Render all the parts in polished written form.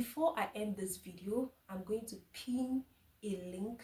Before I end this video, I'm going to pin a link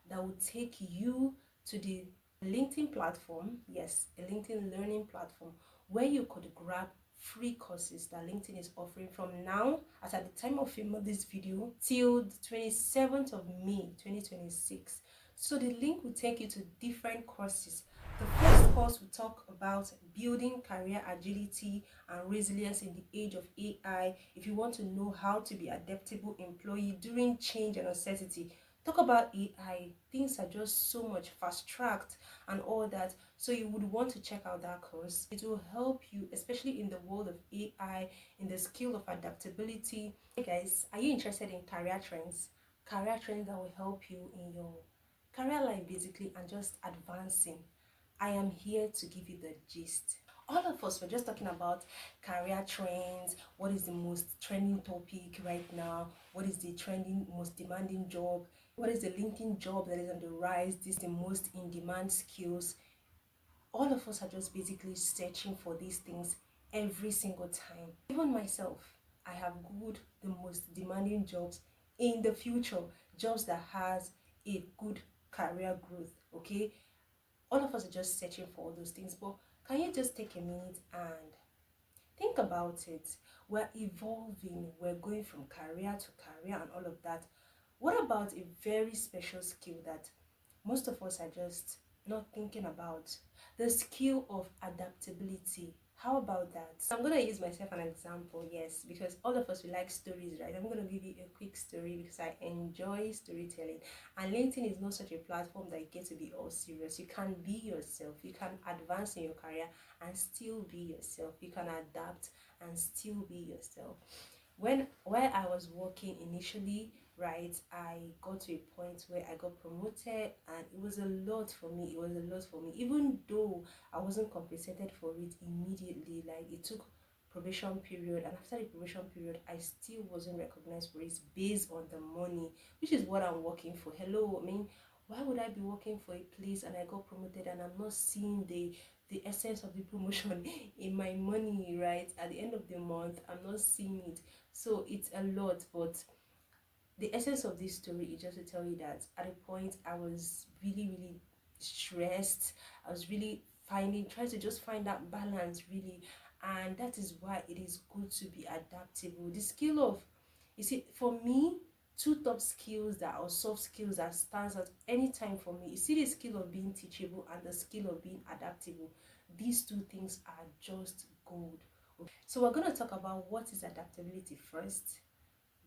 that will take you to the LinkedIn platform. Yes, a LinkedIn learning platform where you could grab free courses that LinkedIn is offering from now, as at the time of filming this video, till the 27th of May 2026. So the link will take you to different courses. The first course will talk about building career agility and resilience in the age of AI. If you want to know how to be adaptable employee during change and uncertainty, talk about AI. Things are just so much fast-tracked and all that. So you would want to check out that course. It will help you, especially in the world of AI, in the skill of adaptability. Hey guys, are you interested in career trends? Career trends that will help you in your career life basically and just advancing. I am here to give you the gist. All of us were just talking about career trends. What is the most trending topic right now? What is the trending, most demanding job? What is the LinkedIn job that is on the rise? This is the most in demand skills. All of us are just basically searching for these things every single time. Even myself, I have Googled the most demanding jobs in the future, jobs that has a good career growth. Okay, all of us are just searching for all those things, but can you just take a minute and think about it? We're evolving, we're going from career to career and all of that. What about a very special skill that most of us are just not thinking about? The skill of adaptability. How about that? I'm going to use myself an example, yes, because all of us, we like stories, right? I'm going to give you a quick story because I enjoy storytelling. And LinkedIn is not such a platform that you get to be all serious. You can be yourself. You can advance in your career and still be yourself. You can adapt and still be yourself. While I was working initially, right, I got to a point where I got promoted and it was a lot for me. Even though I wasn't compensated for it immediately. Like, it took probation period, and after the probation period I still wasn't recognized for it based on the money, which is what I'm working for. Hello, I mean, why would I be working for a place and I got promoted and I'm not seeing the essence of the promotion in my money, right? At the end of the month, I'm not seeing it. So it's a lot, but the essence of this story is just to tell you that at a point I was really stressed. I was really trying to just find that balance, really. And that is why it is good to be adaptable. The skill of, you see, for me, two top skills that are soft skills that stands out anytime for me. You see, the skill of being teachable and the skill of being adaptable. These two things are just gold. So we're going to talk about what is adaptability first.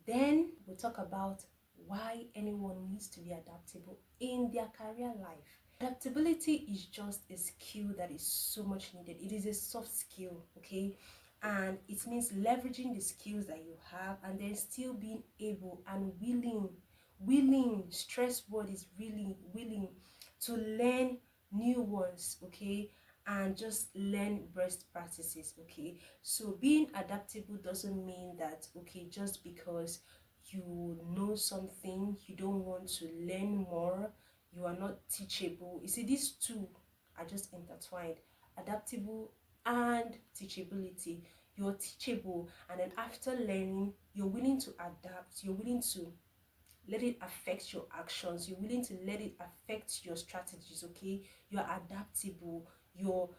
Then we'll talk about why anyone needs to be adaptable in their career life. Adaptability is just a skill that is so much needed. It is a soft skill, okay? And it means leveraging the skills that you have and then still being able and willing, stress word is really willing to learn new ones, okay? And just learn best practices, okay? So being adaptable doesn't mean that, okay, just because you know something you don't want to learn more, you are not teachable. You see, these two are just intertwined: adaptable and teachability. You're teachable, and then after learning, you're willing to adapt, you're willing to let it affect your actions, you're willing to let it affect your strategies, okay? You're adaptable, you're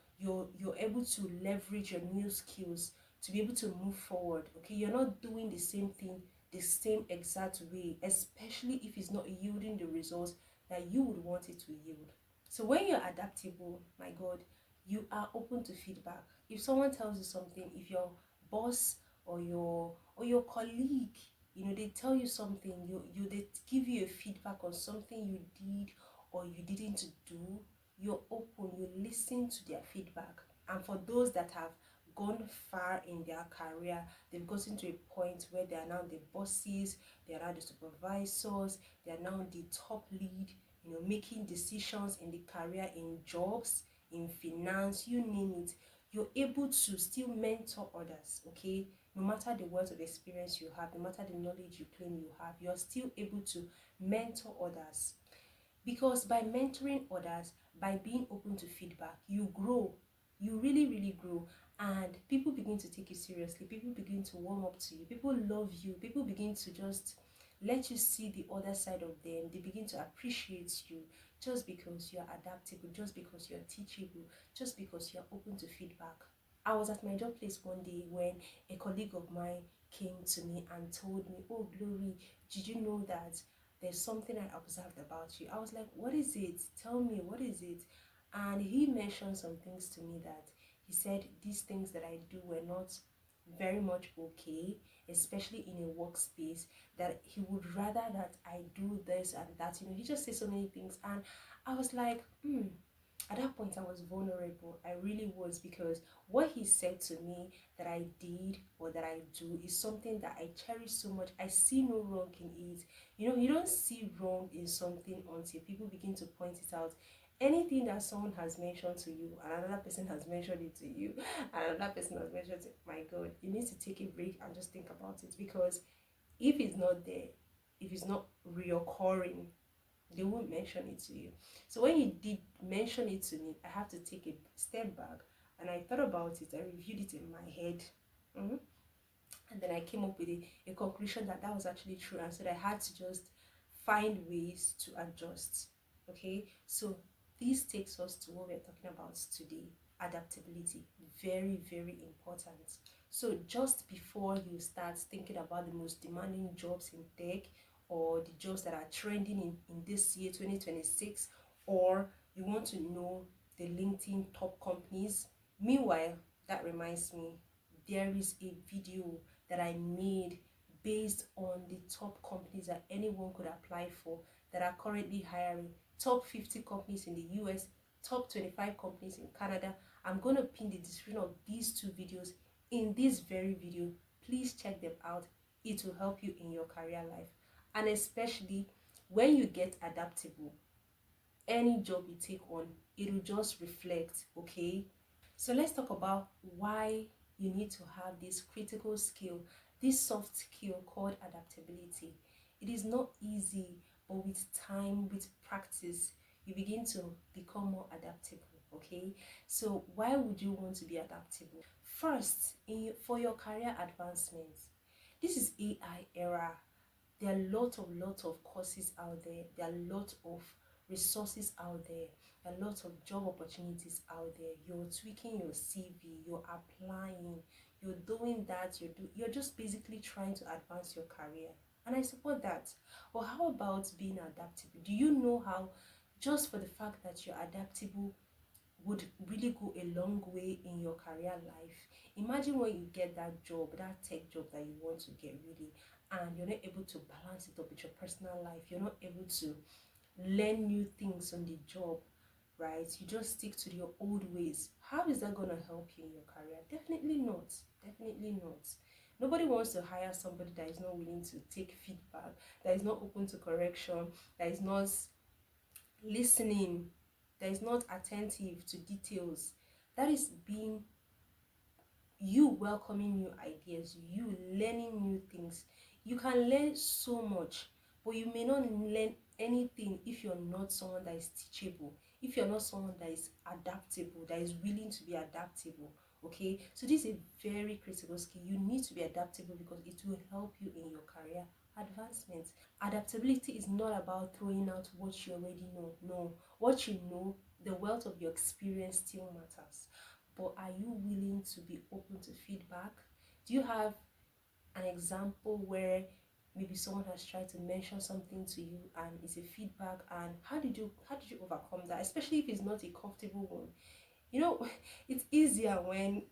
able to leverage your new skills to be able to move forward, okay? You're not doing the same thing the same exact way, especially if it's not yielding the results that you would want it to yield. So when you're adaptable, my God, you are open to feedback. If someone tells you something, if your boss or your colleague, you know, they tell you something, they give you a feedback on something you did or you didn't do, you're open, you listen to their feedback. And for those that have gone far in their career, they've gotten to a point where they are now the bosses, they are now the supervisors, they are now the top lead, you know, making decisions in the career, in jobs, in finance, you name it. You're able to still mentor others, okay? No matter the words of experience you have, no matter the knowledge you claim you have, you're still able to mentor others. Because by mentoring others, by being open to feedback, you grow. You really grow. and people begin to take you seriously, people begin to warm up to you, people love you, people begin to just let you see the other side of them. They begin to appreciate you just because you're adaptable, just because you're teachable, just because you're open to feedback. I was at my job place one day when a colleague of mine came to me and told me, "Oh, Glory, did you know that there's something I observed about you?" I was like, "What is it? Tell me, what is it?" And he mentioned some things to me that he said these things that I do were not very much okay, especially in a workspace, that he would rather that I do this and that. He just said so many things. And I was like, at that point I was vulnerable. I really was, because what he said to me that I did or that I do is something that I cherish so much. I see no wrong in it. You don't see wrong in something until people begin to point it out. Anything that someone has mentioned to you and another person has mentioned it to you and another person has mentioned it, my God, you need to take a break and just think about it, because if it's not there, if it's not reoccurring, they won't mention it to you. So when he did mention it to me, I have to take a step back, and I thought about it. I reviewed it in my head, and then I came up with a conclusion that that was actually true, and so I had to just find ways to adjust. Okay, so this takes us to what we're talking about today: adaptability. Very, very important. So just before you start thinking about the most demanding jobs in tech, or the jobs that are trending in this year 2026, or you want to know the LinkedIn top companies, meanwhile, that reminds me, there is a video that I made based on the top companies that anyone could apply for that are currently hiring. Top 50 companies in the US, top 25 companies in Canada. I'm going to pin the description of these two videos in this very video. Please check them out. It will help you in your career life. And especially when you get adaptable, any job you take on, it will just reflect, okay? So let's talk about why you need to have this critical skill, this soft skill called adaptability. It is not easy, but with time, with practice, you begin to become more adaptable, okay? So why would you want to be adaptable? First, for your career advancement, this is AI era. There are lot of courses out there. There are a lot of resources out there. There are lots of job opportunities out there. You're tweaking your CV, you're applying, you're doing that, you're just basically trying to advance your career. And I support that. But how about being adaptable? Do you know how, just for the fact that you're adaptable, would really go a long way in your career life? Imagine when you get that job, that tech job that you want to get really, and you're not able to balance it up with your personal life. You're not able to learn new things on the job, right? You just stick to your old ways. How is that going to help you in your career? Definitely not. Definitely not. Nobody wants to hire somebody that is not willing to take feedback, that is not open to correction, that is not listening, that is not attentive to details. That is being you welcoming new ideas, you learning new things. You can learn so much, but you may not learn anything if you're not someone that is teachable, if you're not someone that is adaptable, that is willing to be adaptable. Okay, so this is a very critical skill. You need to be adaptable because it will help you in your career advancement. Adaptability is not about throwing out what you already know. No, what you know, the wealth of your experience still matters. But are you willing to be open to feedback? Do you have an example where maybe someone has tried to mention something to you and it's a feedback, and how did you overcome that, especially if it's not a comfortable one? It's easier when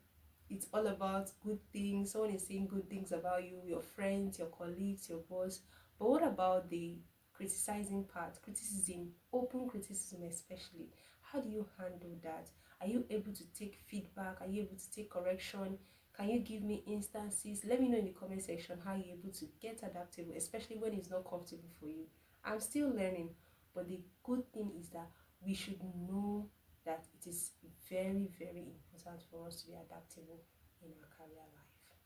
it's all about good things. Someone is saying good things about you, your friends, your colleagues, your boss. But what about the criticizing part? Criticism, open criticism especially. How do you handle that? Are you able to take feedback? Are you able to take correction? Can you give me instances? Let me know in the comment section how you're able to get adaptable, especially when it's not comfortable for you. I'm still learning, but the good thing is that we should know that it is very, very important for us to be adaptable in our career life.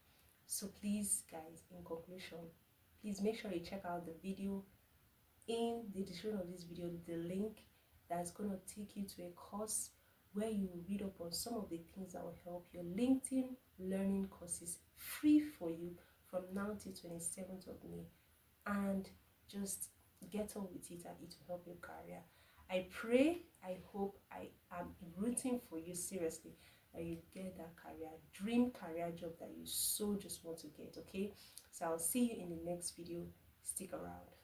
So please, guys, in conclusion, please make sure you check out the video. In the description of this video, the link that's going to take you to a course where you will read up on some of the things that will help your LinkedIn learning courses free for you from now till 27th of May. And just get on with it, and it will help your career. I pray, I hope, I am rooting for you seriously that you get that dream career job that you so just want to get. Okay, so I'll see you in the next video. Stick around.